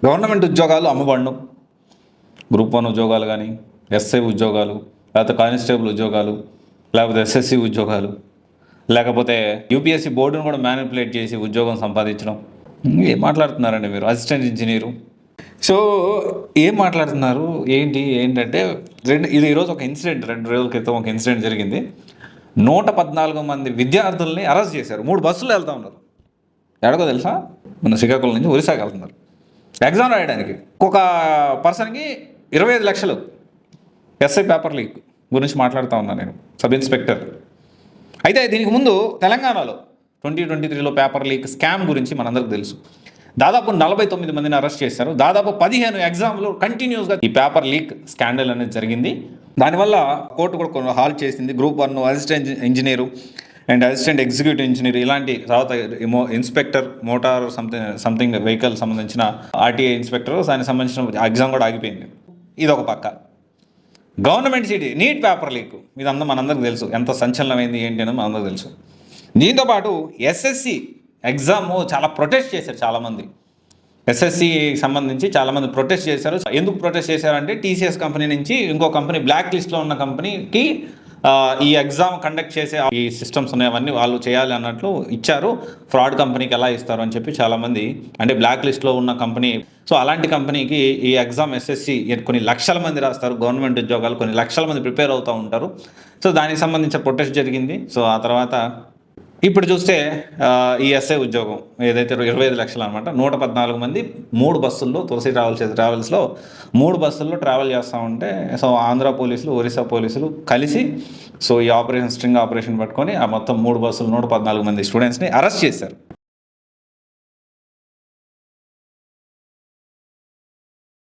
Government ఉద్యోగాలు అమ్మబడను. Group 1 ఉద్యోగాలు కానీ, ఎస్ఐ ఉద్యోగాలు, లేకపోతే కానిస్టేబుల్ ఉద్యోగాలు, లేకపోతే ఎస్ఎస్సి ఉద్యోగాలు, లేకపోతే యూపీఎస్సీ బోర్డును కూడా మ్యానిపులేట్ చేసి ఉద్యోగం సంపాదించడం. ఏం మాట్లాడుతున్నారండి మీరు? Assistant engineer. సో ఏం మాట్లాడుతున్నారు ఏంటంటే ఇది ఈరోజు ఒక ఇన్సిడెంట్, 2 రోజుల క్రితం ఒక ఇన్సిడెంట్ జరిగింది. 114 మంది విద్యార్థుల్ని అరెస్ట్ చేశారు. 3 బస్సులు వెళ్తూ ఉన్నారు. ఎక్కడికో తెలుసా? మన శ్రీకాకుళం నుంచి ఒరిస్సాకి వెళ్తున్నారు ఎగ్జామ్ రాయడానికి. ఒక్కొక్క పర్సన్కి 25 లక్షలు. ఎస్ఐ పేపర్ లీక్ గురించి మాట్లాడుతూ ఉన్నాను నేను, సబ్ ఇన్స్పెక్టర్. అయితే దీనికి ముందు తెలంగాణలో 2023లో పేపర్ లీక్ స్కామ్ గురించి మనందరికీ తెలుసు. దాదాపు 49 మందిని అరెస్ట్ చేశారు. దాదాపు 15 ఎగ్జామ్లు కంటిన్యూస్గా ఈ పేపర్ లీక్ స్కాండల్ అనేది జరిగింది. దానివల్ల కోర్టు కూడా కొన్ని హాల్ట్ చేసింది. Group 1 assistant engineer and assistant executive engineer, ఇలాంటి తర్వాత ఇన్స్పెక్టర్ మోటార్ సంథింగ్ వెహికల్ సంబంధించిన ఆర్టీఐ ఇన్స్పెక్టర్, దానికి సంబంధించిన ఎగ్జామ్ కూడా ఆగిపోయింది. ఇది ఒక పక్క. Government city neat paper leak, ఇదంతా మనందరికీ తెలుసు. ఎంత సంచలనమైంది ఏంటి అనేది మనందరికీ తెలుసు. దీంతోపాటు ఎస్ఎస్సి ఎగ్జామ్ చాలా ప్రొటెస్ట్ చేశారు చాలామంది. ఎస్ఎస్సి సంబంధించి చాలామంది ప్రొటెస్ట్ చేశారు. ఎందుకు ప్రొటెస్ట్ చేశారంటే టీసీఎస్ కంపెనీ నుంచి ఇంకో కంపెనీ, బ్లాక్ లిస్ట్లో ఉన్న కంపెనీకి ఈ ఎగ్జామ్ కండక్ట్ చేసే ఈ సిస్టమ్స్ ఉన్నాయి, అవన్నీ వాళ్ళు చేయాలి అన్నట్లు ఇచ్చారు. ఫ్రాడ్ కంపెనీకి ఎలా ఇస్తారు అని చెప్పి చాలామంది, అంటే బ్లాక్ లిస్ట్లో ఉన్న కంపెనీ, సో అలాంటి కంపెనీకి ఈ ఎగ్జామ్ ఎస్ఎస్సి కొన్ని లక్షల మంది రాస్తారు. గవర్నమెంట్ ఉద్యోగాలు కొన్ని లక్షల మంది ప్రిపేర్ అవుతూ ఉంటారు. సో దానికి సంబంధించిన ప్రొటెస్ట్ జరిగింది. సో ఆ తర్వాత ఇప్పుడు చూస్తే ఈ ఎస్ఐ ఉద్యోగం ఏదైతే 25 లక్షలు అనమాట, 114 మంది 3 బస్సుల్లో, తులసి ట్రావెల్స్లో 3 బస్సుల్లో ట్రావెల్ చేస్తూ ఉంటే, సో ఆంధ్ర పోలీసులు, ఒరిస్సా పోలీసులు కలిసి సో ఈ స్ట్రింగ్ ఆపరేషన్ పట్టుకొని ఆ మొత్తం 3 బస్సులు 114 మంది స్టూడెంట్స్ని అరెస్ట్ చేశారు.